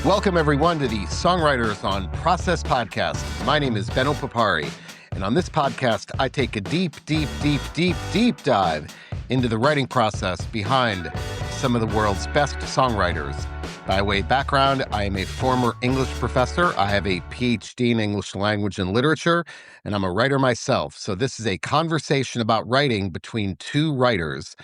Welcome, everyone, to the Songwriters on Process podcast. My name is Benno Papari, and on this podcast, I take a deep dive into the writing process behind some of the world's best songwriters. By way of background, I am a former English professor. I have a PhD in English language and literature, and I'm a writer myself. So this is a conversation about writing between two writers.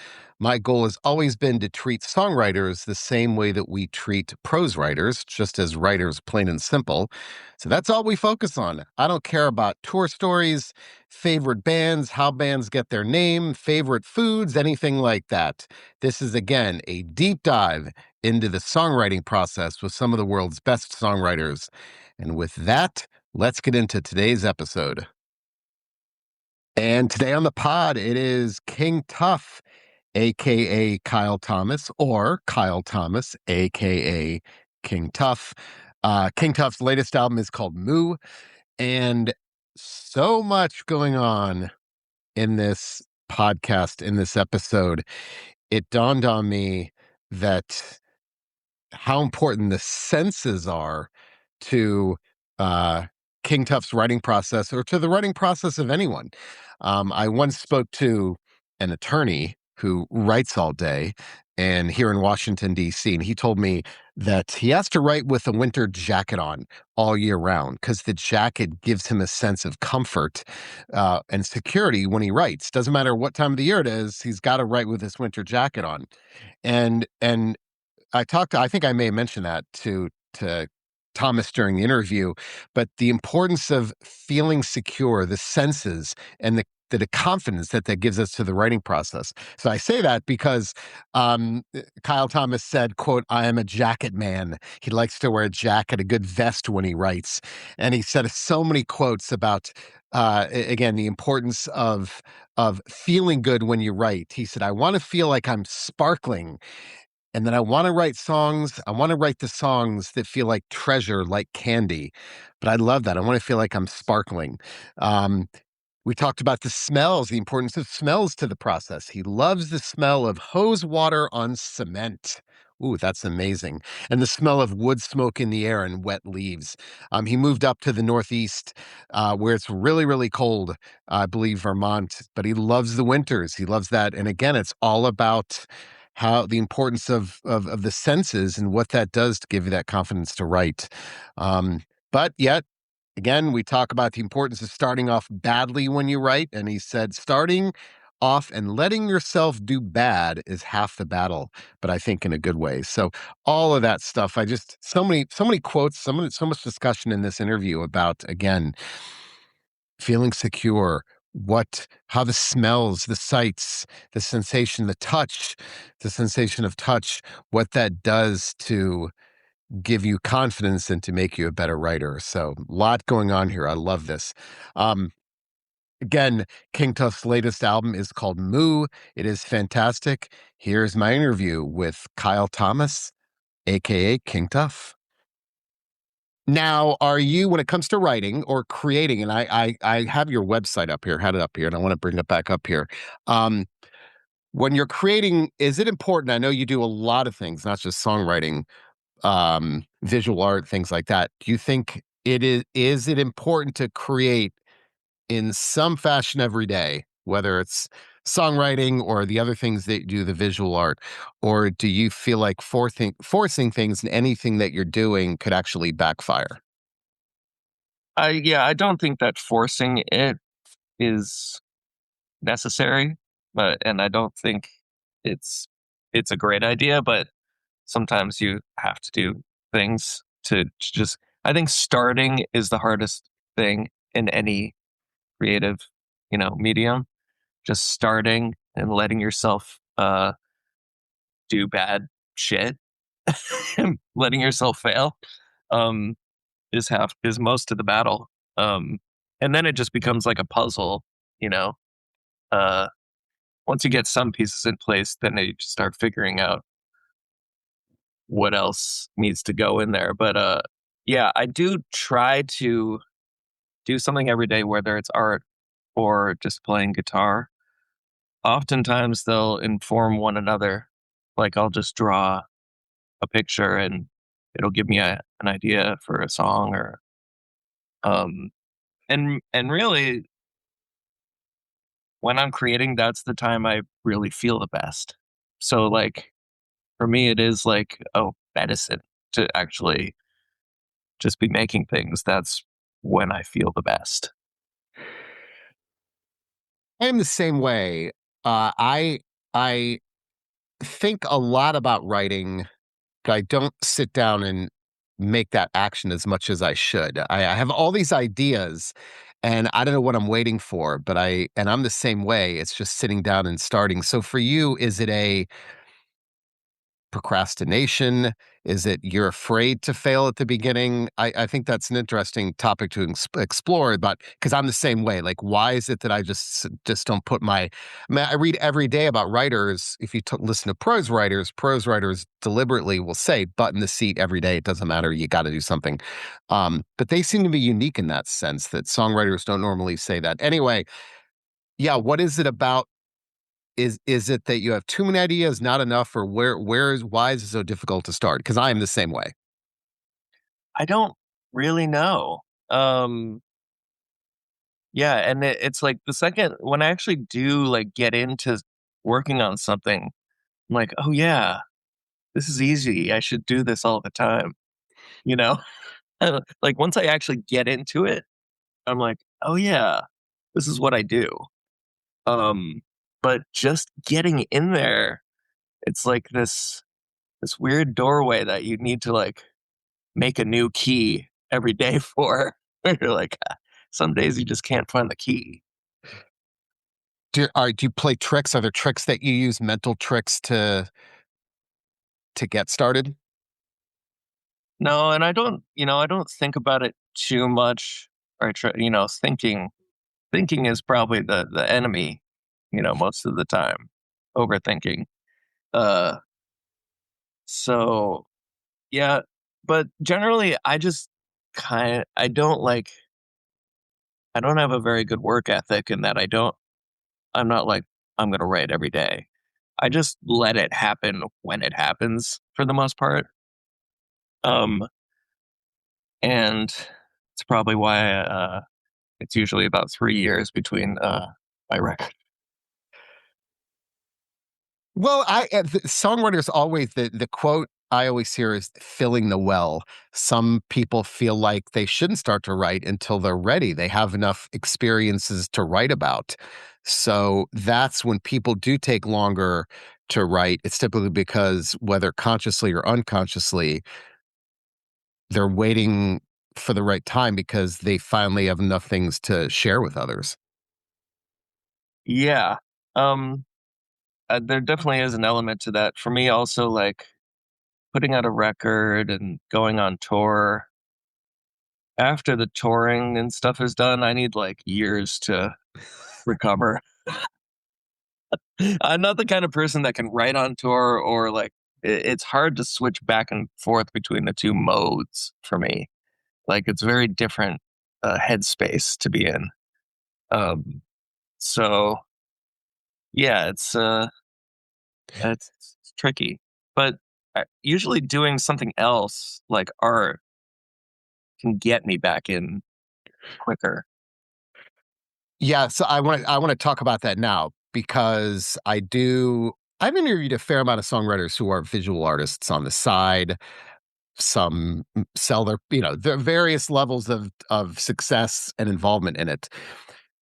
My goal has always been to treat songwriters the same way that we treat prose writers, just as writers, plain and simple. So that's all we focus on. I don't care about tour stories, favorite bands, how bands get their name, favorite foods, anything like that. This is, again, a deep dive into the songwriting process with some of the world's best songwriters. And with that, let's get into today's episode. And today on the pod, it is King Tuff, a.k.a. Kyle Thomas, or Kyle Thomas, a.k.a. King Tuff. King Tuff's latest album is called Moo, and so much going on in this podcast, in this episode. It dawned on me that how important the senses are to King Tuff's writing process, or to the writing process of anyone. I once spoke to an attorney who writes all day and here in Washington, D.C., and he told me that he has to write with a winter jacket on all year round because the jacket gives him a sense of comfort and security when he writes. Doesn't matter what time of the year it is, he's got to write with this winter jacket on. And I think I may have mentioned that to Thomas during the interview, but the importance of feeling secure, the senses, and the confidence that gives us to the writing process. So I say that because Kyle Thomas said, quote, "I am a jacket man." He likes to wear a jacket, a good vest when he writes. And he said so many quotes about, again, the importance of feeling good when you write. He said, "I want to feel like I'm sparkling. And then I want to write songs. I want to write the songs that feel like treasure, like candy." But I love that. I want to feel like I'm sparkling. We talked about the smells, the importance of smells to the process. He loves the smell of hose water on cement. Ooh, that's amazing. And the smell of wood smoke in the air and wet leaves. He moved up to the Northeast where it's really, really cold, I believe Vermont, but he loves the winters. He loves that. And again, it's all about how the importance of the senses and what that does to give you that confidence to write. But yet, again, we talk about the importance of starting off badly when you write. And he said, starting off and letting yourself do bad is half the battle, but I think in a good way. So all of that stuff, so many quotes, so much discussion in this interview about, again, feeling secure, how the smells, the sights, the sensation, the sensation of touch, what that does to give you confidence and to make you a better writer. So a lot going on here. I love this. Again, King Tuff's latest album is called Moo. It is fantastic. Here's my interview with Kyle Thomas, aka King Tuff. Now, are you, when it comes to writing or creating, and I have your website up here, had it up here, and I want to bring it back up here. When you're creating, is it important? I know you do a lot of things, not just songwriting, visual art, things like that. Do you think is it important to create in some fashion every day, whether it's songwriting or the other things that you do, the visual art? Or do you feel like forcing things in anything that you're doing could actually backfire? I don't think that forcing it is necessary, and I don't think it's a great idea, but sometimes you have to do things to just, I think starting is the hardest thing in any creative, medium. Just starting and letting yourself do bad shit and letting yourself fail is most of the battle. And then it just becomes like a puzzle, you know. Uh Once you get some pieces in place, then you just start figuring out what else needs to go in there. But yeah, I do try to do something every day, whether it's art or just playing guitar. Oftentimes they'll inform one another. Like I'll just draw a picture and it'll give me an idea for a song or um and really when I'm creating, that's the time I really feel the best. So like for me it is like medicine to actually just be making things. That's when I feel the best. I am the same way. I think a lot about writing. I don't sit down and make that action as much as I should. I have all these ideas and I don't know what I'm waiting for, but I'm the same way. It's just sitting down and starting. So for you, is it a procrastination? Is it you're afraid to fail at the beginning? I think that's an interesting topic to explore, but because I'm the same way. Like, why is it that I just don't put my? I mean, I read every day about writers. If you listen to prose writers deliberately will say, "Butt in the seat every day. It doesn't matter. You got to do something." But they seem to be unique in that sense that songwriters don't normally say that. Anyway, yeah. What is it about is it that you have too many ideas, not enough, or why is it so difficult to start? Because I am the same way. I don't really know. Um yeah, and it's like the second when I actually do like get into working on something, I'm like, "Oh yeah, this is easy. I should do this all the time." You know? Like once I actually get into it, I'm like, "Oh yeah, this is what I do." Um but just getting in there, it's like this weird doorway that you need to like make a new key every day for. You're like, some days you just can't find the key. Do you play tricks? Are there tricks that you use, mental tricks to get started? No, and I don't think about it too much. Or try, thinking is probably the enemy. Most of the time, overthinking. Uh, so yeah, but generally, I just I don't like. I don't have a very good work ethic in that I'm not like, I'm gonna write every day. I just let it happen when it happens for the most part. Um, and it's probably why it's usually about 3 years between my record. Well, the songwriters always the quote I always hear is filling the well. Some people feel like they shouldn't start to write until they're ready. They have enough experiences to write about. So that's when people do take longer to write. It's typically because whether consciously or unconsciously, they're waiting for the right time because they finally have enough things to share with others. Yeah. Um, there definitely is an element to that. For me, also, like putting out a record and going on tour. After the touring and stuff is done, I need like years to recover. I'm not the kind of person that can write on tour or like it's hard to switch back and forth between the two modes for me. Like it's very different headspace to be in. Um, so yeah, it's tricky, but usually doing something else like art can get me back in quicker. Yeah, so I want to talk about that now because I've interviewed a fair amount of songwriters who are visual artists on the side. Some sell their various levels of success and involvement in it.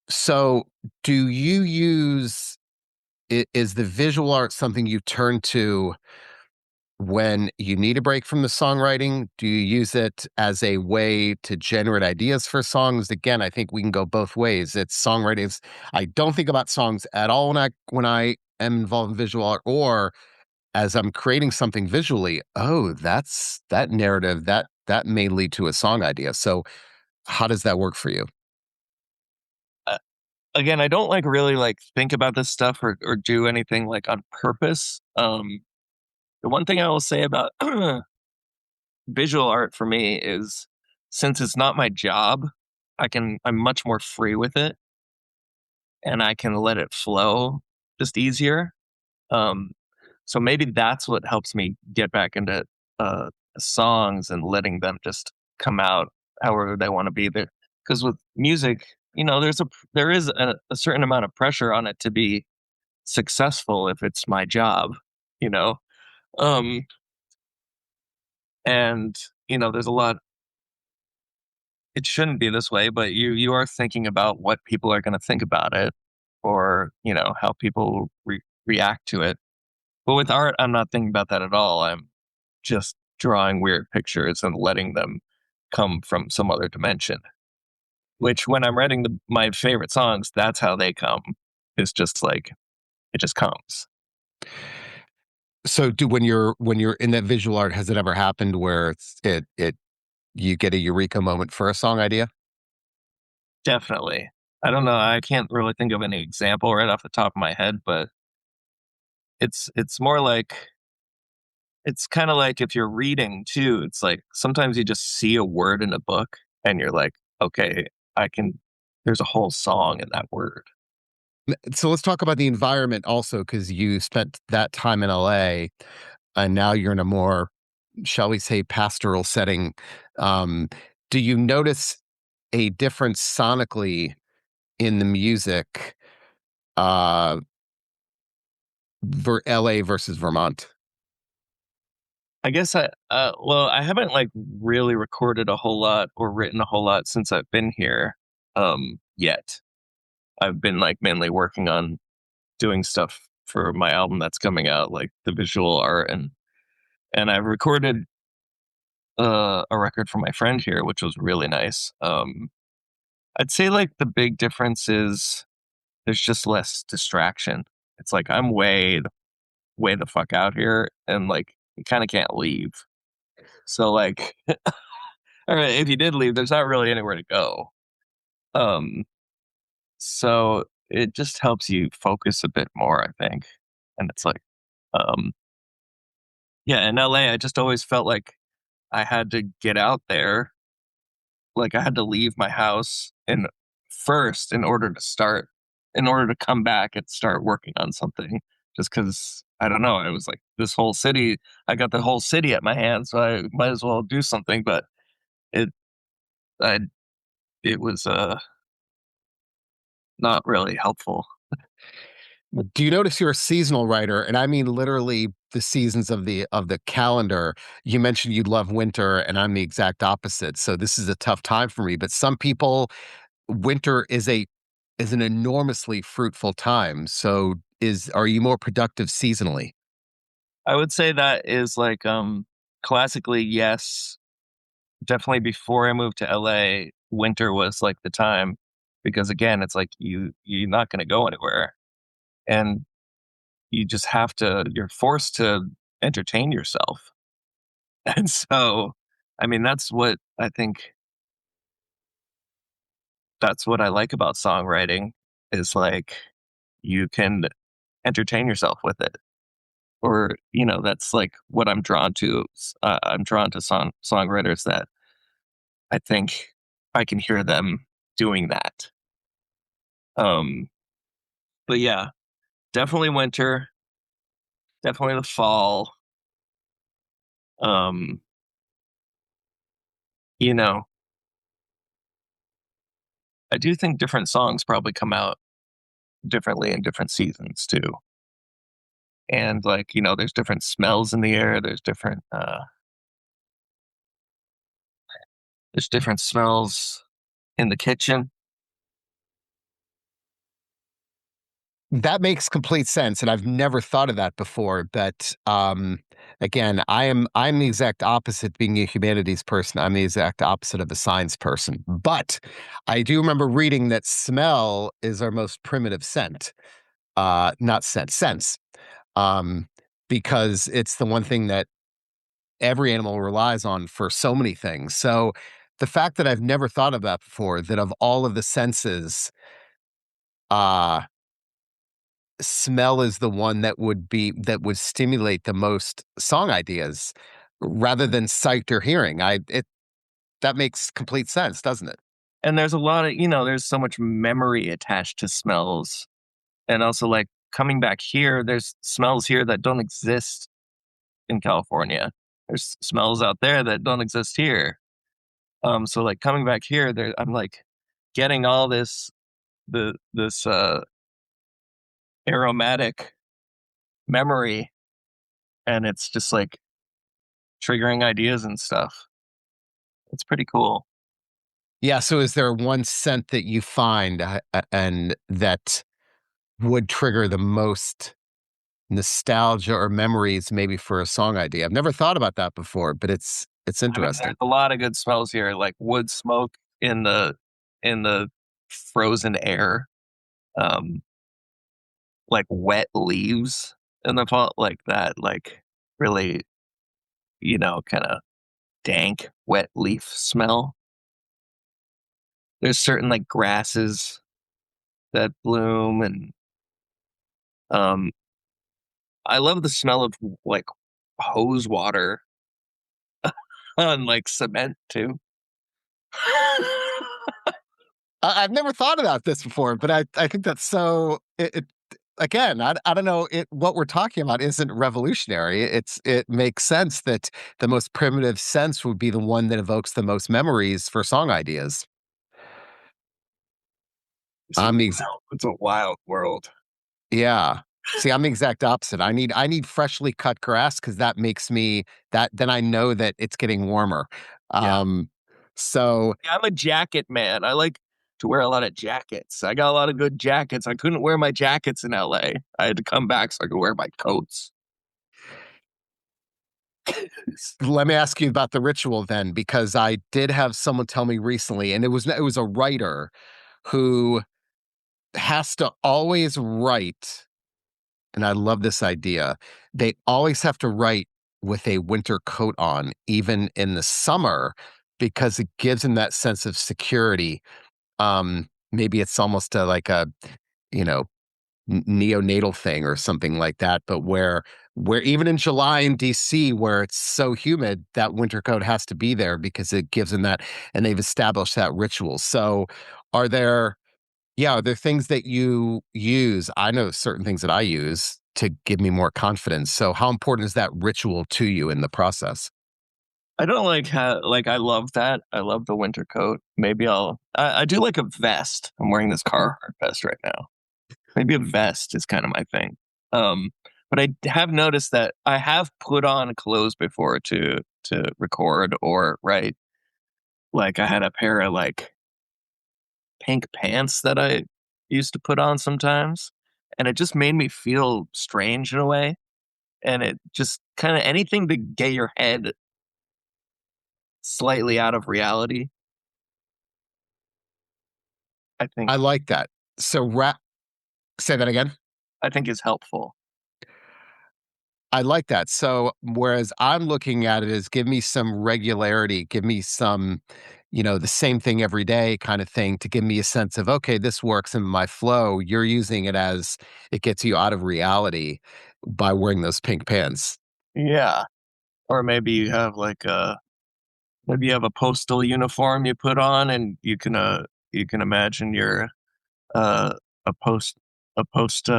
So, do you use is the visual art something you turn to when you need a break from the songwriting? Do you use it as a way to generate ideas for songs? Again, I think we can go both ways. It's songwriting. I don't think about songs at all when I am involved in visual art, or as I'm creating something visually. Oh, that's that narrative that may lead to a song idea. So, how does that work for you? Uh, Again, I don't like really like think about this stuff or do anything like on purpose. The one thing I will say about visual art for me is since it's not my job, I'm much more free with it and I can let it flow just easier. Um, so maybe that's what helps me get back into songs and letting them just come out however they want to be there. Because with music, there is a certain amount of pressure on it to be successful if it's my job, you know. Um, and there's a lot. It shouldn't be this way, but you are thinking about what people are going to think about it, or how people react to it. But with art, I'm not thinking about that at all. I'm just drawing weird pictures and letting them come from some other dimension. Which, when I'm writing my favorite songs, that's how they come. It's just like it just comes. So, when you're in that visual art, has it ever happened where it you get a eureka moment for a song idea? Definitely. I don't know. I can't really think of any example right off the top of my head, but it's more like it's kind of like if you're reading too. It's like sometimes you just see a word in a book and you're like, okay, I can. There's a whole song in that word. So let's talk about the environment also, because you spent that time in LA and now you're in a more, shall we say, pastoral setting. Um, do you notice a difference sonically in the music uh, for LA versus Vermont? I guess I haven't like really recorded a whole lot or written a whole lot since I've been here yet. I've been like mainly working on doing stuff for my album that's coming out, like the visual art, and I've recorded a record for my friend here, which was really nice. I'd say like the big difference is there's just less distraction. It's like I'm way the fuck out here, and like you kind of can't leave. So like, all right, if you did leave, there's not really anywhere to go. Um, so it just helps you focus a bit more, I think. And it's like, um, yeah, in LA, I just always felt like I had to get out there. Like I had to leave my house and first in order to come back and start working on something. Just because I don't know, I was like this whole city. I got the whole city at my hands, so I might as well do something. But it, I, it was not really helpful. Do you notice you're a seasonal writer? And I mean literally the seasons of the calendar. You mentioned you love winter, and I'm the exact opposite. So this is a tough time for me. But some people, winter is an enormously fruitful time. So are you more productive seasonally? I would say that is like classically yes. Definitely before I moved to LA, winter was like the time because again, it's like you're not going to go anywhere and you just have to you're forced to entertain yourself. And so I mean that's what I like about songwriting is like you can entertain yourself with it. Or that's like what I'm drawn to. I'm drawn to songwriters that I think I can hear them doing that. Um, but yeah, definitely winter, definitely the fall. Um, you know, I do think different songs probably come out differently in different seasons too. And like, there's different smells in the air. There's different smells in the kitchen. That makes complete sense, and I've never thought of that before. But again, I'm the exact opposite. Being a humanities person, I'm the exact opposite of a science person. But I do remember reading that smell is our most primitive scent, not sense, um, because it's the one thing that every animal relies on for so many things. So the fact that I've never thought of that before, that of all of the senses, uh smell is the one that would stimulate the most song ideas rather than sight or hearing. I it That makes complete sense, doesn't it? And there's a lot of, there's so much memory attached to smells. And also like coming back here, there's smells here that don't exist in California. there's smells out there that don't exist here. So like coming back here, there I'm like getting all this aromatic memory, and it's just like triggering ideas and stuff. It's pretty cool. Yeah. So, is there one scent that you find and that would trigger the most nostalgia or memories, maybe for a song idea? I've never thought about that before, but it's I mean, there's interesting. a lot of good smells here, like wood smoke in the frozen air, um, like wet leaves in the fall, like that, like really, kind of dank wet leaf smell. There's certain like grasses that bloom, and um, I love the smell of like hose water on like cement too. I've never thought about this before, but I think that's so. It again, I don't know. What we're talking about isn't revolutionary. It makes sense that the most primitive sense would be the one that evokes the most memories for song ideas. I'm the ex- It's a wild world. yeah. See, I'm the exact opposite. I need freshly cut grass because that makes me that then I know that it's getting warmer. Yeah. Um, so Yeah, I'm a jacket man. I like to wear a lot of jackets. I got a lot of good jackets. I couldn't wear my jackets in LA. I had to come back so I could wear my coats. let me ask you about the ritual then, because I did have someone tell me recently, and it was a writer who has to always write, and I love this idea. They always have to write with a winter coat on, even in the summer, because it gives them that sense of security. Maybe it's almost like a, you know, neonatal thing or something like that, but where even in July in DC where it's so humid, that winter coat has to be there because it gives them that, and they've established that ritual. So are there yeah, are there things that you use? I know certain things that I use to give me more confidence. So how important is that ritual to you in the process? I don't like how like I love that. I love the winter coat. Maybe I do like a vest. I'm wearing this Carhartt vest right now. Maybe a vest is kind of my thing. Um, but I have noticed that I have put on clothes before to record or write. Like I had a pair of like pink pants that I used to put on sometimes, and it just made me feel strange in a way. And it just kind of anything to get your head slightly out of reality, I think I like that. So say that again. I think is helpful. I like that. So, whereas I'm looking at it as give me some regularity, give me some, the same thing every day kind of thing to give me a sense of, okay, this works in my flow. You're using it as it gets you out of reality by wearing those pink pants. Yeah. Or maybe you have like maybe you have a postal uniform you put on, and you can imagine you're uh a post post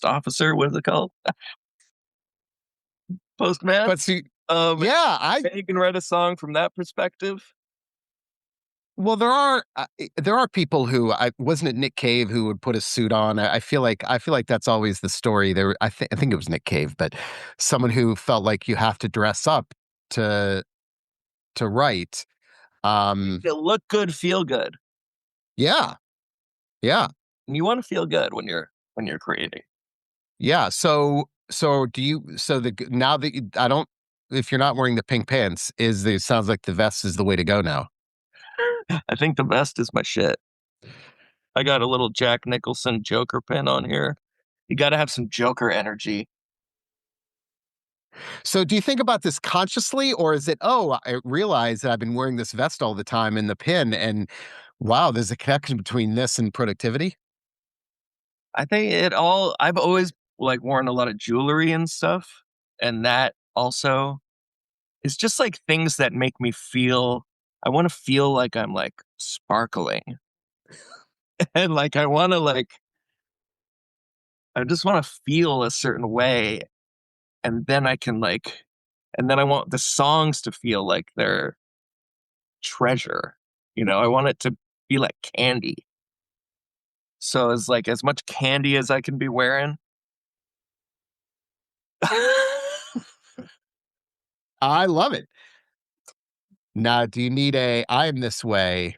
officer. What is it called? Postman. But see, Um, yeah, and you can write a song from that perspective. well, there are people who I wasn't it Nick Cave who would put a suit on. I feel like that's always the story. I think it was Nick Cave, but someone who felt like you have to dress up to write. Um, You look good, feel good, yeah, yeah, and you want to feel good when you're creating. yeah. So do you? So now that I don't, if you're not wearing the pink pants, it sounds like the vest is the way to go now. I think the best is my shit. I got a little Jack Nicholson Joker pin on here. You got to have some Joker energy. So do you think about this consciously, or is it, oh, I realize that I've been wearing this vest all the time in the pin, and wow, there's a connection between this and productivity? I think it all. I've always like worn a lot of jewelry and stuff, and that also is just like things that make me feel. I want to feel like I'm like sparkling, and like I want to like I just want to feel a certain way, and then I can like, and then I want the songs to feel like they're treasure. I want it to be like candy. So it's like as much candy as I can be wearing. I love it. Now, do you need I am this way,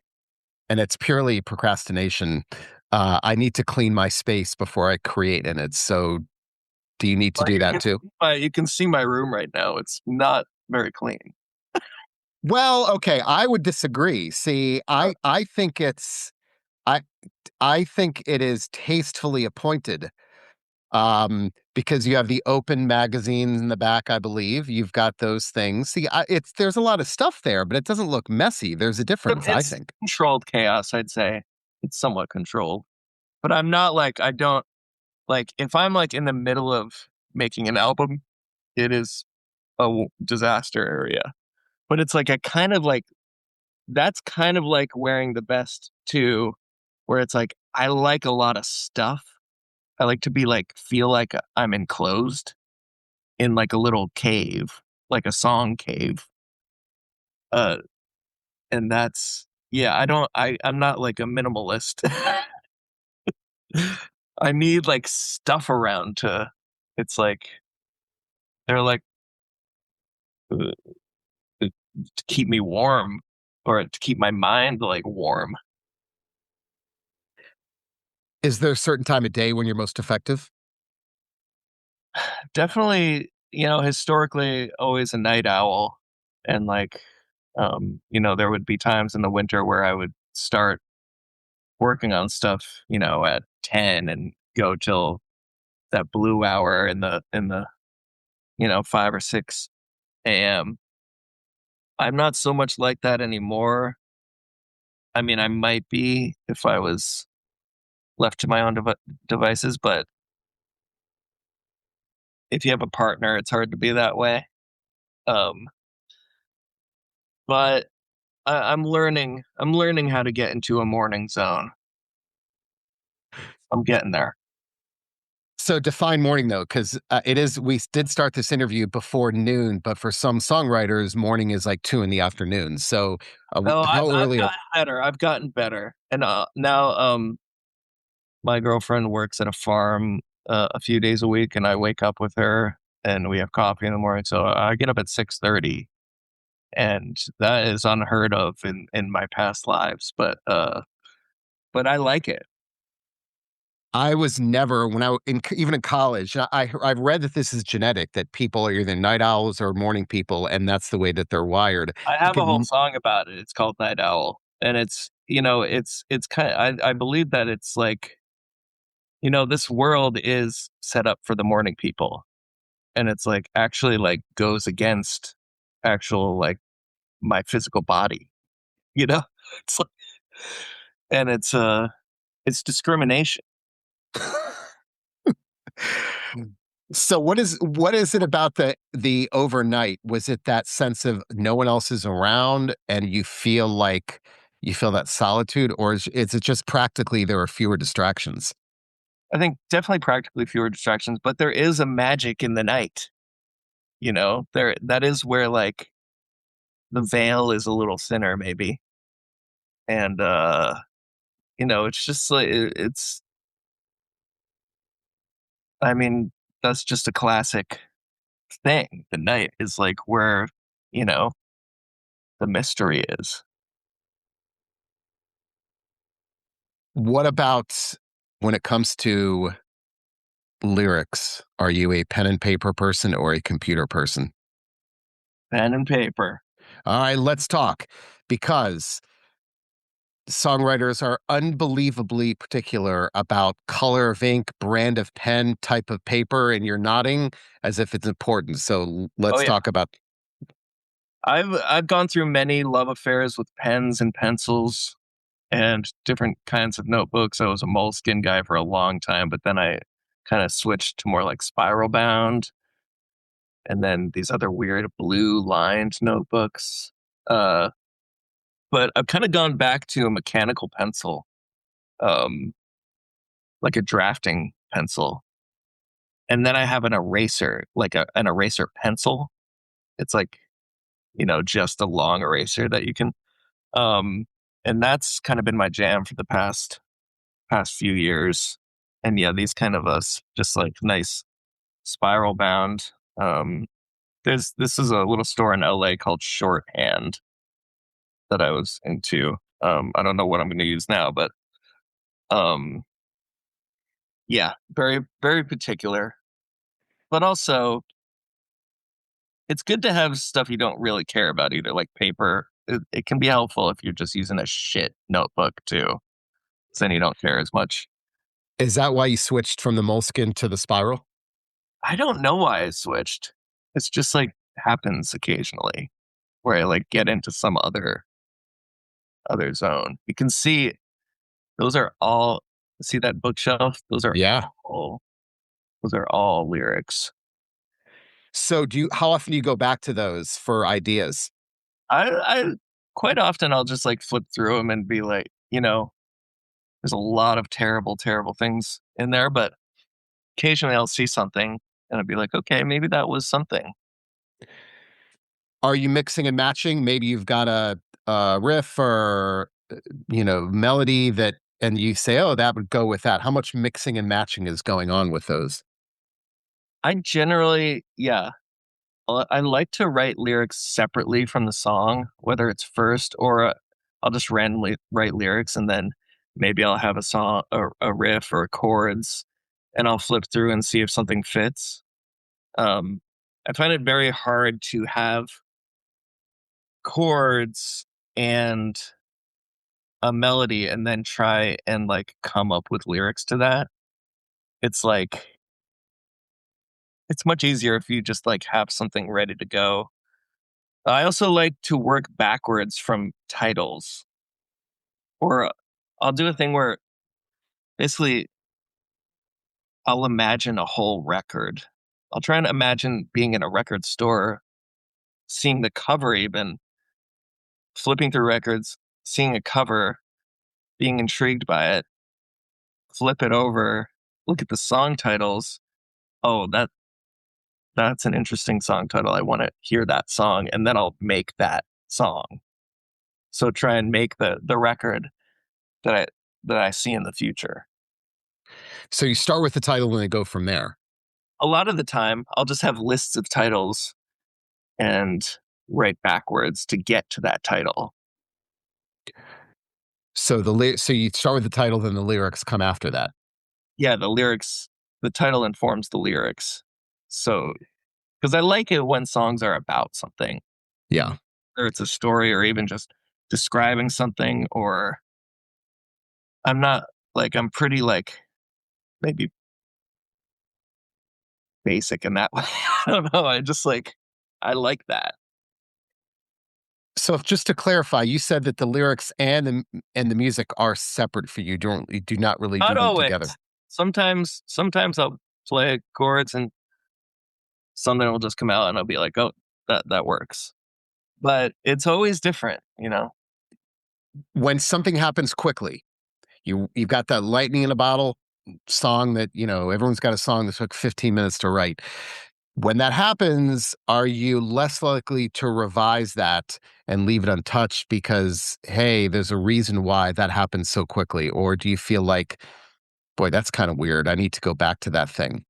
and it's purely procrastination. I need to clean my space before I create in it. So, do you need to Well, do that too? you can see my room right now. It's not very clean. Well, okay, I would disagree. See, I think I I think it is tastefully appointed. Because you have the open magazines in the back, I believe. You've got those things. See, it's there's a lot of stuff there, but it doesn't look messy. There's a difference, I It's think. controlled chaos, I'd say. It's somewhat controlled. But I'm not like, I don't like, if I'm like in the middle of making an album, it is a disaster area. But it's like, that's kind of like wearing the best too, where it's like, I like a lot of stuff. I like to be like, feel like I'm enclosed in like a little cave, like a song cave. Uh, and that's, yeah, I'm not like a minimalist. I need like stuff around it's like, they're like, uh, to keep me warm or to keep my mind like warm. Is there a certain time of day when you're most effective? Definitely, historically always a night owl. And like, there would be times in the winter where I would start working on stuff, at 10 and go till that blue hour in the 5 or 6 a.m. I'm not so much like that anymore. I mean, I might be if I was left to my own devices, but if you have a partner, it's hard to be that way. Um, but I'm learning. I'm learning how to get into a morning zone. I'm getting there. So define morning though, because it is. We did start this interview before noon, but for some songwriters, morning is like 2 in the afternoon. So, Oh, how I've early? gotten better. I've gotten better, and now my girlfriend works at a farm a few days a week, and I wake up with her, and we have coffee in the morning. So I get up at 6:30, and that is unheard of in my past lives. But I like it. I was never when even in college. I've read that this is genetic that people are either night owls or morning people, and that's the way that they're wired. I You have a whole can song about it. It's called Night Owl, and it's kind of, I believe that it's like, this world is set up for the morning people, and it's like actually like goes against actual like my physical body, you know? It's like, and it's discrimination. So what is it about the overnight? Was it that sense of no one else is around and you feel that solitude, or is it just practically there are fewer distractions? I think definitely practically fewer distractions, but there is a magic in the night, there that is where like the veil is a little thinner maybe. And it's just like it's I mean, that's just a classic thing. The night is like where, you know, the mystery is. What about when it comes to lyrics? Are you a pen and paper person or a computer person? Pen and paper. All right, let's talk because songwriters are unbelievably particular about color of ink, brand of pen, type of paper, and you're nodding as if it's important. So Oh let's yeah. talk about. I've gone through many love affairs with pens and pencils and different kinds of notebooks. I was a Moleskin guy for a long time, but then I kind of switched to more like spiral bound and then these other weird blue lined notebooks. Uh, but I've kind of gone back to a mechanical pencil, um, like a drafting pencil. and then I have an eraser, like an eraser pencil. It's like, just a long eraser that you can, um, and that's kind of been my jam for the past few years. And yeah, these kind of just like nice spiral bound. Um, this is a little store in LA called Shorthand that I was into. I don't know what I'm going to use now, but um, yeah, very very particular. But also, it's good to have stuff you don't really care about either, like paper. It can be helpful if you're just using a shit notebook too, 'cause then you don't care as much. Is that why you switched from the moleskin to the spiral? I don't know why I switched. It's just like happens occasionally where I like get into some other zone. You can see those are all see that bookshelf? Yeah. Those are all lyrics. So how often do you go back to those for ideas? I quite often I'll just like flip through them and be like, there's a lot of terrible, terrible things in there, but occasionally I'll see something and I'll be like, okay, maybe that was something. Are you mixing and matching? Maybe you've got a riff or melody that, and you say, "Oh, that would go with that." How much mixing and matching is going on with those? I generally, yeah, I like to write lyrics separately from the song, whether it's first or I'll just randomly write lyrics and then maybe I'll have a song, a riff or chords, and I'll flip through and see if something fits. Um, I find it very hard to have chords and a melody and then try and like come up with lyrics to that. It's like it's much easier if you just like have something ready to go. I also like to work backwards from titles, or I'll do a thing where basically I'll imagine a whole record. I'll try and imagine being in a record store, seeing the cover, even flipping through records, seeing a cover, being intrigued by it, flip it over, look at the song titles. Oh, that's an interesting song title. I want to hear that song, and then I'll make that song. So try and make the record that I see in the future. So you start with the title and then go from there. A lot of the time, I'll just have lists of titles and write backwards to get to that title. So you start with the title, then the lyrics come after that. Yeah, the title informs the lyrics. So, because I like it when songs are about something, Yeah. or it's a story, or even just describing something, or I'm pretty like maybe basic in that way. I don't know. I like that. So just to clarify, you said that the lyrics and the music are separate for you. You do not really Not do them always. together. Sometimes I'll play chords and something will just come out and I'll be like, "Oh, that works." But it's always different. When something happens quickly, you've got that lightning in a bottle song that, everyone's got a song that took 15 minutes to write. When that happens, are you less likely to revise that and leave it untouched because, hey, there's a reason why that happened so quickly? Or do you feel like, boy, that's kind of weird. I need to go back to that thing?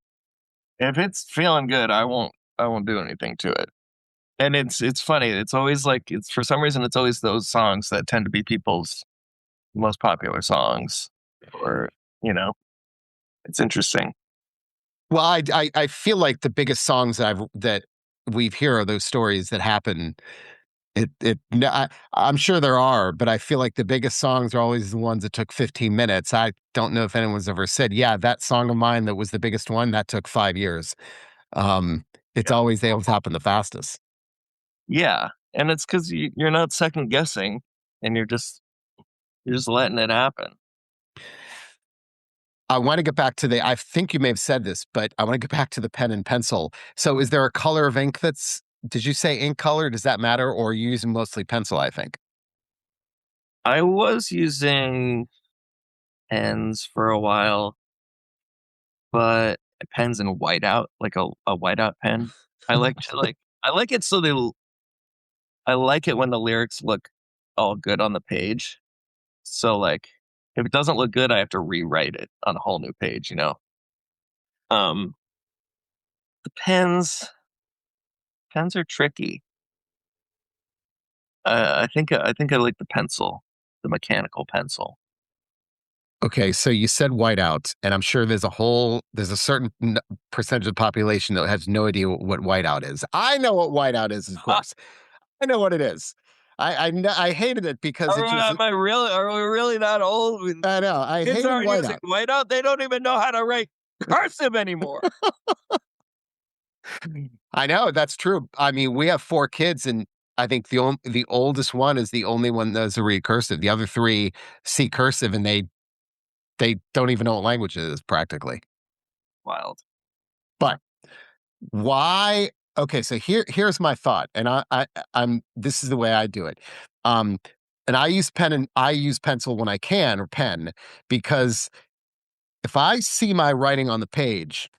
If it's feeling good, I won't do anything to it. And it's funny. It's always like it's for some reason it's always those songs that tend to be people's most popular songs, or you know, it's interesting. Well, I feel like the biggest songs that we've hear are those stories that happen. No, I'm sure there are, but I feel like the biggest songs are always the ones that took 15 minutes. I don't know if anyone's ever said, "Yeah, that song of mine that was the biggest one that took 5 years." It's always they always happen the fastest. Yeah, and it's because you're not second guessing, and you're just letting it happen. I want to get back to I think you may have said this, but I want to get back to the pen and pencil. So, is there a color of ink did you say ink color? Does that matter? Or are you using mostly pencil? I think. I was using pens for a while, but pens in whiteout, like a whiteout pen. I like to like I like it so I like it when the lyrics look all good on the page. So like if it doesn't look good, I have to rewrite it on a whole new page, you know. Um the pens are tricky. I think I like the pencil, the mechanical pencil. Okay, so you said whiteout, and I'm sure there's a certain percentage of the population that has no idea what whiteout is. I know what whiteout is, of course. I know what it is. I hated it because it just Am I really? Are we really that old? I know I Kids hated aren't using whiteout. whiteout. They don't even know how to write cursive anymore. I know that's true. I mean, we have 4 kids, and I think the oldest one is the only one that does a read cursive. The other 3 see cursive, and they don't even know what language it is practically. Wild. But why? Okay, so here's my thought, and I'm this is the way I do it. Um, and I use pencil when I can or pen because if I see my writing on the page,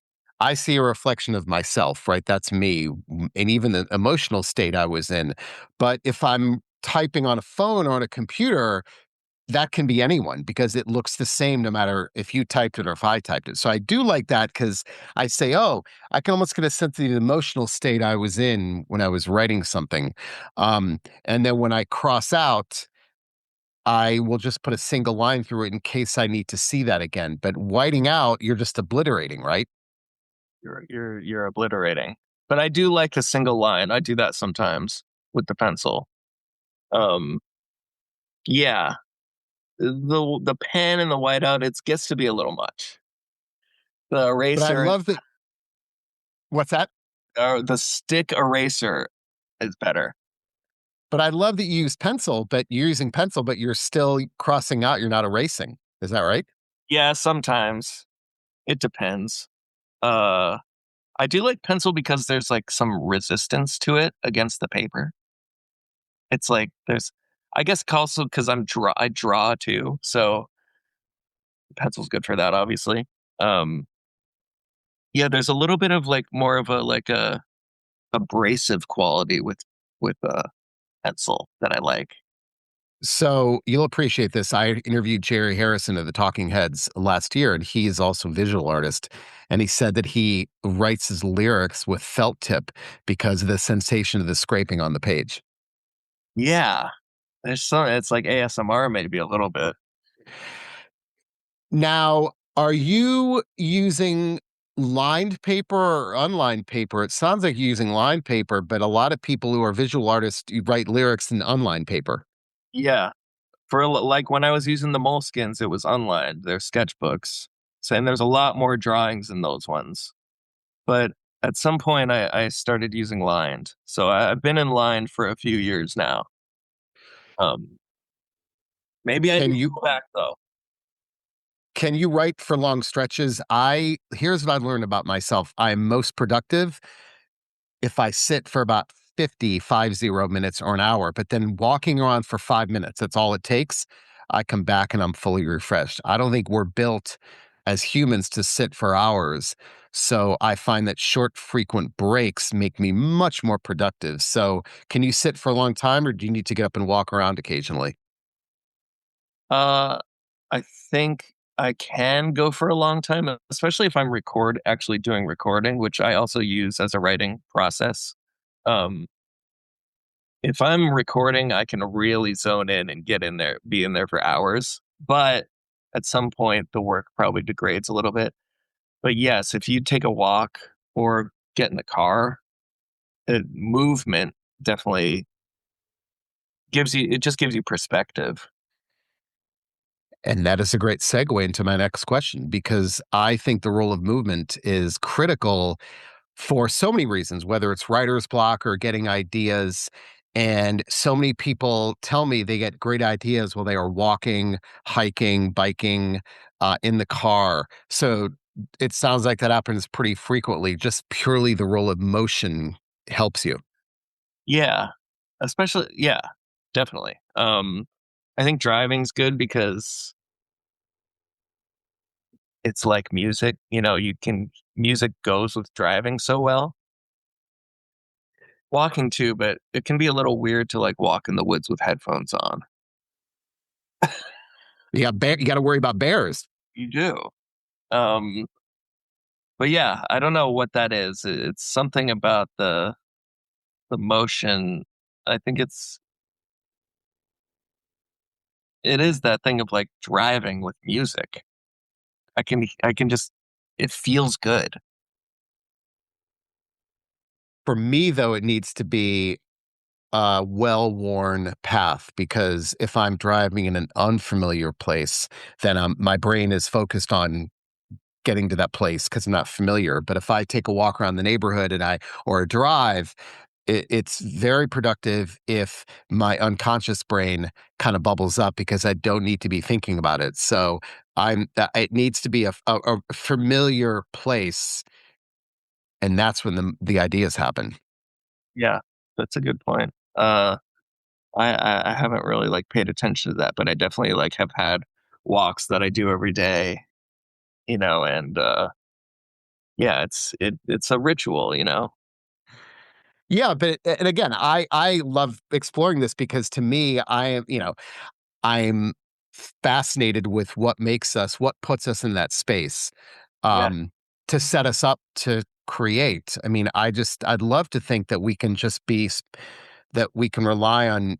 I see a reflection of myself, right? That's me, and even the emotional state I was in. But if I'm typing on a phone or on a computer, that can be anyone because it looks the same no matter if you typed it or if I typed it. So I do like that because I say, oh, I can almost get a sense of the emotional state I was in when I was writing something. And then when I cross out, I will just put a single line through it in case I need to see that again. But whiting out, you're just obliterating, right? You're obliterating. But I do like a single line. I do that sometimes with the pencil. Um, yeah, the pen and the whiteout it gets to be a little much. The But I eraser love that. What's that? or the stick eraser is better. But I love that you use pencil, but you're using pencil, but you're still crossing out. You're not erasing. Is that right? Yeah, sometimes it depends. Uh, I do like pencil because there's like some resistance to it against the paper. It's like there's, I guess, also because I draw too, so pencil's good for that, obviously. Um, yeah, there's a little bit of like more of a like a abrasive quality with pencil that I like. So you'll appreciate this. I interviewed Jerry Harrison of the Talking Heads last year, and he is also a visual artist. And he said that he writes his lyrics with felt tip because of the sensation of the scraping on the page. Yeah, there's some. It's like ASMR maybe a little bit. Now, are you using lined paper or unlined paper? It sounds like you're using lined paper, but a lot of people who are visual artists you write lyrics in unlined paper. Yeah, like when I was using the moleskins, it was unlined. They're sketchbooks, so and there's a lot more drawings in those ones. But at some point, I started using lined. So I've been in lined for a few years now. Um, maybe I Can need to you go back though. can you write for long stretches? I Here's what I've learned about myself. I'm most productive if I sit for about 50 minutes or an hour, but then walking around for 5 minutes, that's all it takes. I come back and I'm fully refreshed. I don't think we're built as humans to sit for hours. So I find that short, frequent breaks make me much more productive. So can you sit for a long time or do you need to get up and walk around occasionally? Uh, I think I can go for a long time, especially if I'm actually doing recording, which I also use as a writing process. Um, if I'm recording, I can really zone in and get in there, be in there for hours. But at some point, the work probably degrades a little bit. But yes, if you take a walk or get in the car, movement definitely it just gives you perspective. And that is a great segue into my next question because I think the role of movement is critical for so many reasons, whether it's writer's block or getting ideas. And so many people tell me they get great ideas while they are walking, hiking, biking, in the car. So it sounds like that happens pretty frequently. Just purely the role of motion helps you. Yeah, especially yeah, definitely. I think driving's good because it's like music, you know, music goes with driving so well. Walking too, but it can be a little weird to like walk in the woods with headphones on. You got to worry about bears. You do. Um, but yeah, I don't know what that is. It's something about the motion. I think it is that thing of like driving with music. I can just it feels good. For me, though, it needs to be a well-worn path because if I'm driving in an unfamiliar place, then my brain is focused on getting to that place because I'm not familiar. But if I take a walk around the neighborhood or a drive, it's very productive if my unconscious brain kind of bubbles up because I don't need to be thinking about it. So it needs to be a familiar place, and that's when the ideas happen. Yeah, that's a good point. I haven't really like paid attention to that, but I definitely like have had walks that I do every day, and yeah, it's a ritual, Yeah, but and again, I love exploring this because to me, I'm fascinated with what puts us in that space, Yeah, um, to set us up to create. I mean, I'd love to think that we can just that we can rely on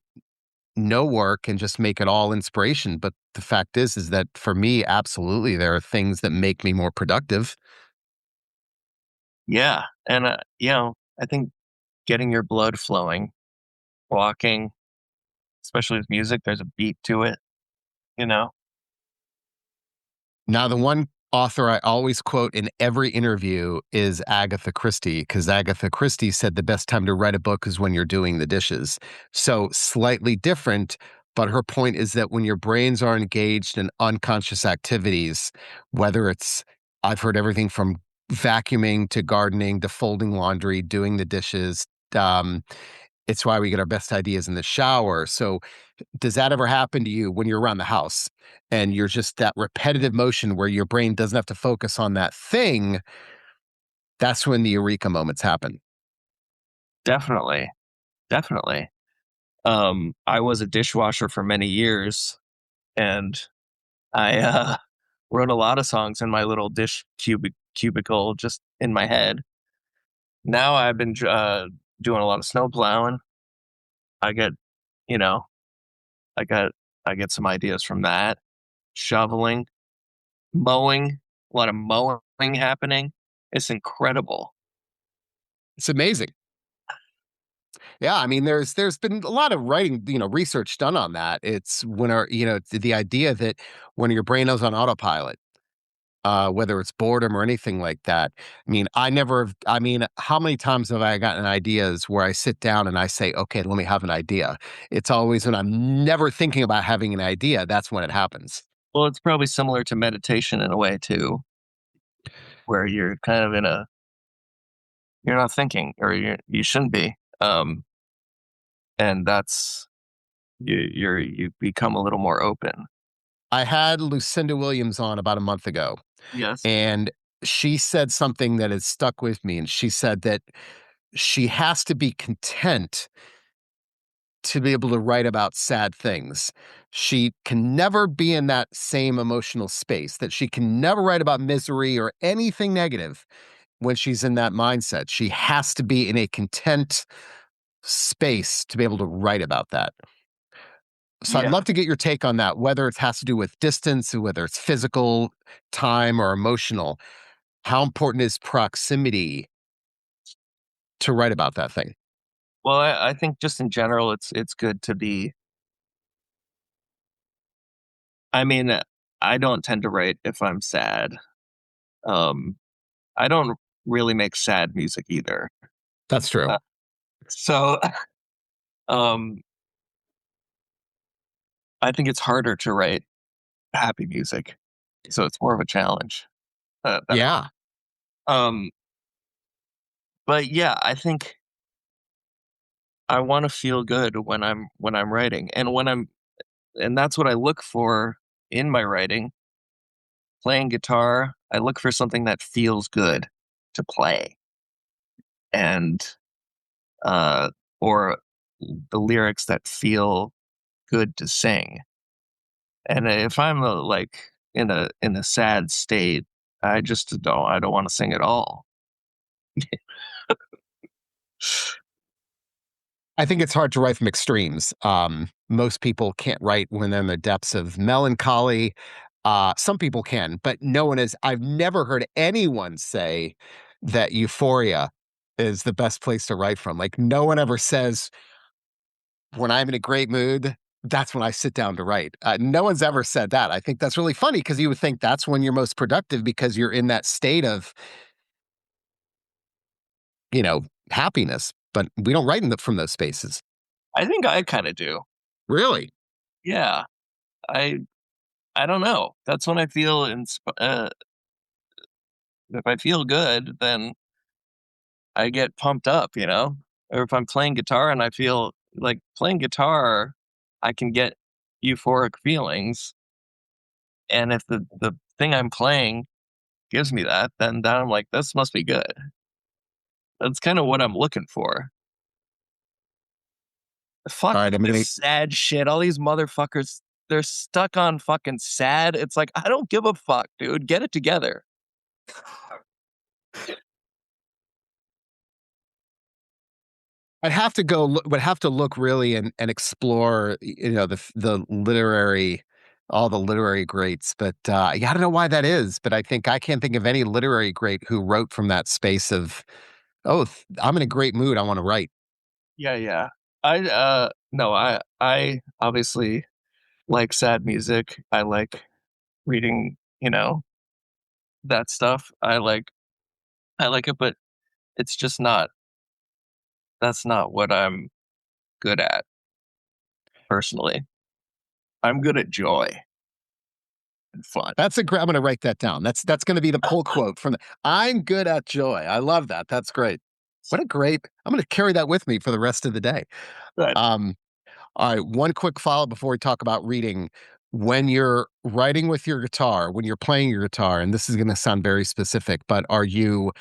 no work and just make it all inspiration. But the fact is that for me, absolutely, there are things that make me more productive. yeah, and I think getting your blood flowing, walking, especially with music, there's a beat to it, you know. Now, the one author I always quote in every interview is Agatha Christie, because Agatha Christie said the best time to write a book is when you're doing the dishes. So, slightly different, but her point is that when your brains are engaged in unconscious activities, whether it's, I've heard everything from vacuuming to gardening to folding laundry, doing the dishes. Um, it's why we get our best ideas in the shower. So, does that ever happen to you when you're around the house and you're just that repetitive motion where your brain doesn't have to focus on that thing? That's when the eureka moments happen. Definitely, definitely. I was a dishwasher for many years, and I wrote a lot of songs in my little cubicle just in my head. Now I've been doing a lot of snow plowing. I get, you know, I got I get some ideas from that. Shoveling, mowing, a lot of mowing happening. It's incredible. It's amazing. Yeah, I mean, there's been a lot of writing, research done on that. It's when the idea that when your brain is on autopilot, whether it's boredom or anything like that. I mean, I mean, how many times have I gotten ideas where I sit down and I say, okay, let me have an idea? It's always when I'm never thinking about having an idea, that's when it happens. Well, it's probably similar to meditation in a way too, where you're kind of you're not thinking, or you shouldn't be. And that's you become a little more open. I had Lucinda Williams on about a month ago, Yes. and she said something that has stuck with me. And she said that she has to be content to be able to write about sad things. She can never be in that same emotional space, that she can never write about misery or anything negative when she's in that mindset. She has to be in a content space to be able to write about that. So I'd Yeah. love to get your take on that, whether it has to do with distance, or whether it's physical, time, or emotional. How important is proximity to write about that thing? Well, I think just in general, it's good to be. I mean, I don't tend to write if I'm sad. Um, I don't really make sad music either. That's true. Uh, so, um, I think it's harder to write happy music. So it's more of a challenge. That Yeah. um, but yeah, I think I want to feel good when I'm writing, and that's what I look for in my writing. Playing guitar, I look for something that feels good. to play and or the lyrics that feel good to sing. And if I'm like in a sad state, I don't want to sing at all. I think it's hard to write from extremes. Most people can't write when they're in the depths of melancholy. Some people can, but no one is. I've never heard anyone say that euphoria is the best place to write from. Like, no one ever says, when I'm in a great mood, that's when I sit down to write. No one's ever said that. I think that's really funny because you would think that's when you're most productive because you're in that state of, you know, happiness. But we don't write from those spaces. I think I kind of do. Really? Yeah, I I don't know. That's when I feel if I feel good, then I get pumped up, you know? Or if I'm playing guitar and I feel like playing guitar, I can get euphoric feelings. And if the thing I'm playing gives me that, then I'm like, this must be good. That's kind of what I'm looking for. All Fuck right, I'm this gonna sad shit. All these motherfuckers, they're stuck on fucking sad. It's like, I don't give a fuck, dude. Get it together. I'd have to go would have to look really and explore, the literary all the literary greats, but, yeah, I don't know why that is, but I can't think of any literary great who wrote from that space of, "Oh, I'm in a great mood, I wanna write." Yeah, yeah. I no, I obviously like sad music. I like reading, that stuff. I like it, but it's just not that's not what I'm good at personally. I'm good at joy and fun. I'm gonna write that down. That's gonna be the pull quote from the "I'm good at joy." I love that, that's great. I'm gonna carry that with me for the rest of the day. Good. Um All right, one quick follow before we talk about reading. When you're writing with your guitar, when you're playing your guitar, and this is going to sound very specific, but are you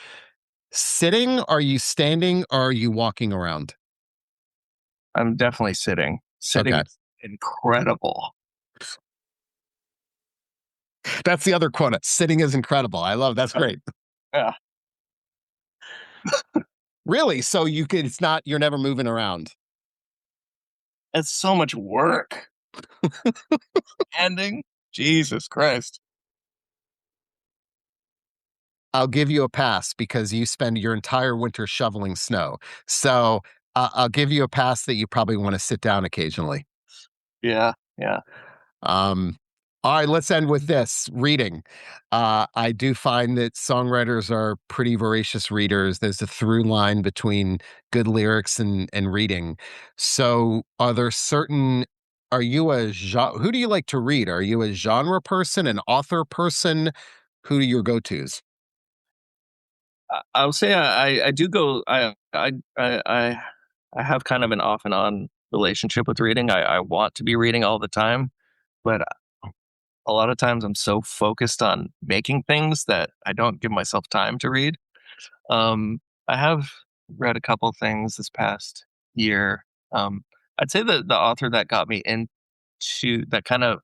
sitting? Are you standing? Or are you walking around? I'm definitely sitting. Sitting Okay. is incredible. That's the other quote. Sitting is incredible. I love that's great. Yeah. Really? So it's not, you're never moving around. It's so much work. Ending. Jesus Christ. I'll give you a pass because you spend your entire winter shoveling snow. So I'll give you a pass that you probably want to sit down occasionally. Yeah. Yeah. Um, all right, let's end with this reading. I do find that songwriters are pretty voracious readers. There's a through line between good lyrics and reading. So, are you who do you like to read? Are you a genre person, an author person? Who are your go tos? I would say I do go I have kind of an off and on relationship with reading. I want to be reading all the time, but a lot of times I'm so focused on making things that I don't give myself time to read. I have read a couple things this past year. I'd say the author that got me into that kind of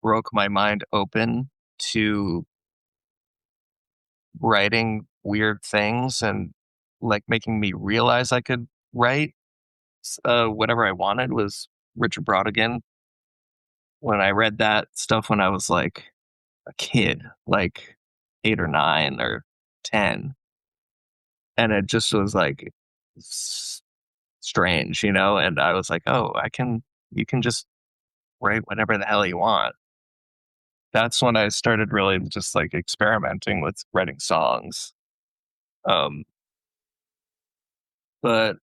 broke my mind open to writing weird things and like making me realize I could write whatever I wanted was Richard Brodigan. When I read that stuff when I was like a kid, like 8 or 9 or 10, and it just was like strange, and I was like, oh, you can just write whatever the hell you want. That's when I started really just like experimenting with writing songs. Um, but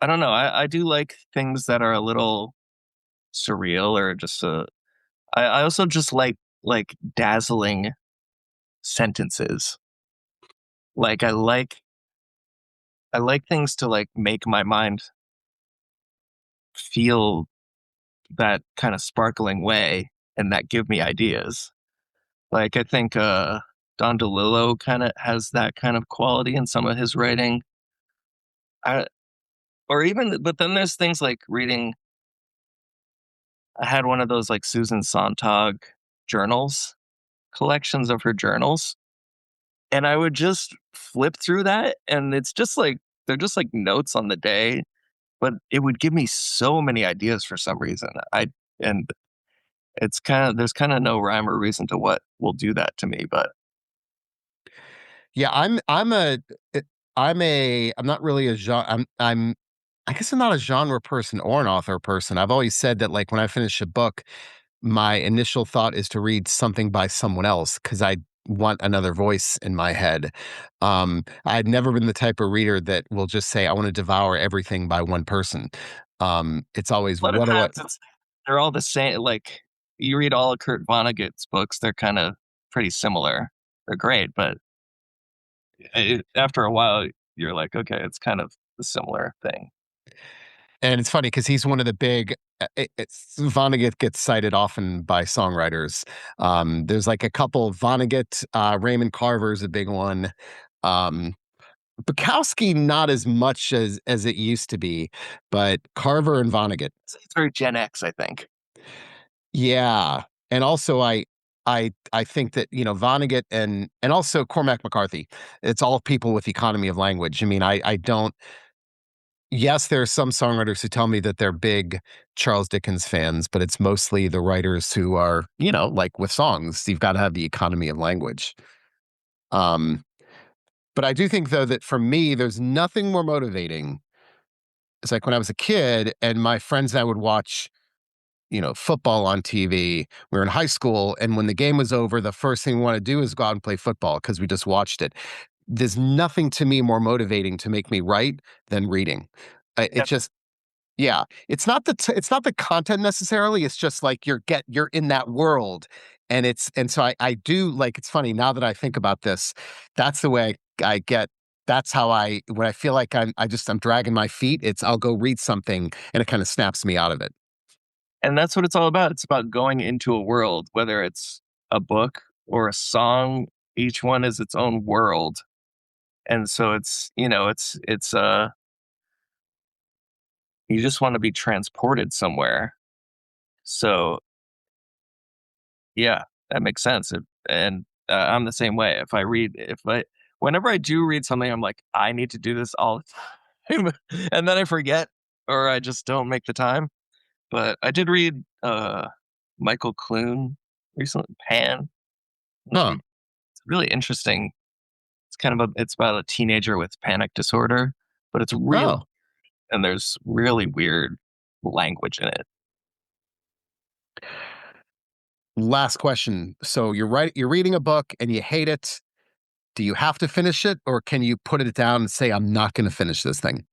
I don't know. I do like things that are a little surreal or just I also just like dazzling sentences. Like I like things to like make my mind feel that kind of sparkling way and that give me ideas. Like I think Don DeLillo kind of has that kind of quality in some of his writing. I, or even, but then there's things like reading. I had one of those like Susan Sontag journals, collections of her journals, and I would just flip through that, and it's just like they're just like notes on the day, but it would give me so many ideas for some reason. And it's kind of there's kind of no rhyme or reason to what will do that to me, but Yeah, I'm not really a genre. I guess I'm not a genre person or an author person. I've always said that like when I finish a book, my initial thought is to read something by someone else because I want another voice in my head. I've never been the type of reader that will just say I want to devour everything by one person. It's always a lot of what do I times they're all the same. Like you read all of Kurt Vonnegut's books, they're kind of pretty similar. They're great, but after a while, you're like, okay, it's kind of a similar thing. And it's funny because he's one of the big. Vonnegut gets cited often by songwriters. There's like a couple. Vonnegut, Raymond Carver's a big one. Um, Bukowski, not as much as it used to be, but Carver and Vonnegut. It's very Gen X, I think. Yeah, and also I think that Vonnegut and also Cormac McCarthy. It's all people with economy of language. I mean, I don't. Yes, there are some songwriters who tell me that they're big Charles Dickens fans, but it's mostly the writers who are, like with songs, you've got to have the economy of language. Um, but I do think though that for me, there's nothing more motivating. It's like when I was a kid and my friends and I would watch, football on TV. We were in high school, and when the game was over, the first thing we want to do is go out and play football because we just watched it. There's nothing to me more motivating to make me write than reading. It's just yeah, it's not the content necessarily, it's just like you're in that world, and so I do like it's funny now that I think about this, that's the way I get that's how when I feel like I'm dragging my feet, I'll go read something and it kinda snaps me out of it. And that's what it's all about. It's about going into a world, whether it's a book or a song, each one is its own world. And so it's you just want to be transported somewhere. So yeah, that makes sense. And I'm the same way. Whenever I do read something, I'm like, I need to do this all the time. And then I forget or I just don't make the time. But I did read Michael Clune recently, Pan. Huh. It's really interesting. It's about a teenager with panic disorder, but it's real Oh, and there's really weird language in it. last question. So you're reading a book and you hate it. Do you have to finish it, or can you put it down and say, "I'm not gonna finish this thing"?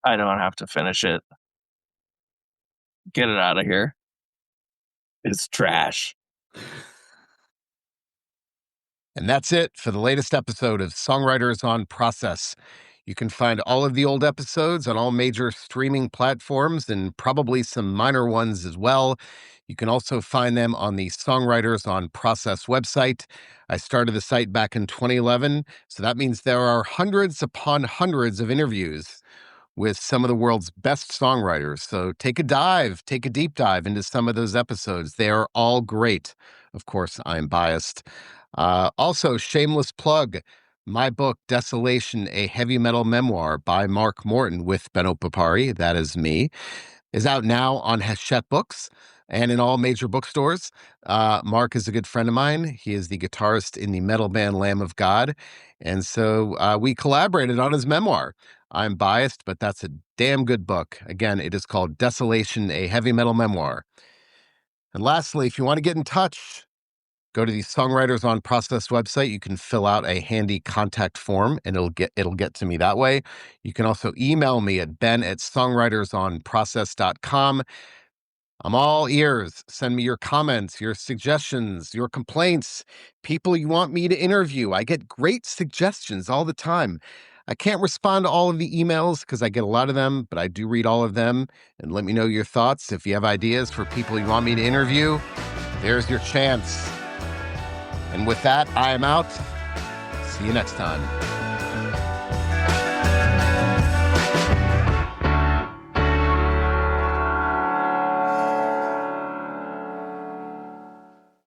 I don't have to finish it. Get it out of here. It's trash. And that's it for the latest episode of Songwriters on Process. You can find all of the old episodes on all major streaming platforms and probably some minor ones as well. You can also find them on the Songwriters on Process website. I started the site back in 2011, so that means there are hundreds upon hundreds of interviews with some of the world's best songwriters. So take a deep dive into some of those episodes. They are all great. Of course, I'm biased. Also, shameless plug. My book, Desolation, a Heavy Metal Memoir by Mark Morton with Benno Papari, that is me, is out now on Hachette Books and in all major bookstores. Mark is a good friend of mine. He is the guitarist in the metal band Lamb of God. And so we collaborated on his memoir. I'm biased, but that's a damn good book. Again, it is called Desolation, a Heavy Metal Memoir. And lastly, if you want to get in touch, go to the Songwriters on Process website. You can fill out a handy contact form and it'll get to me that way. You can also email me at ben@songwritersonprocess.com. I'm all ears. Send me your comments, your suggestions, your complaints, people you want me to interview. I get great suggestions all the time. I can't respond to all of the emails because I get a lot of them, but I do read all of them. And let me know your thoughts. If you have ideas for people you want me to interview, there's your chance. And with that, I am out. See you next time.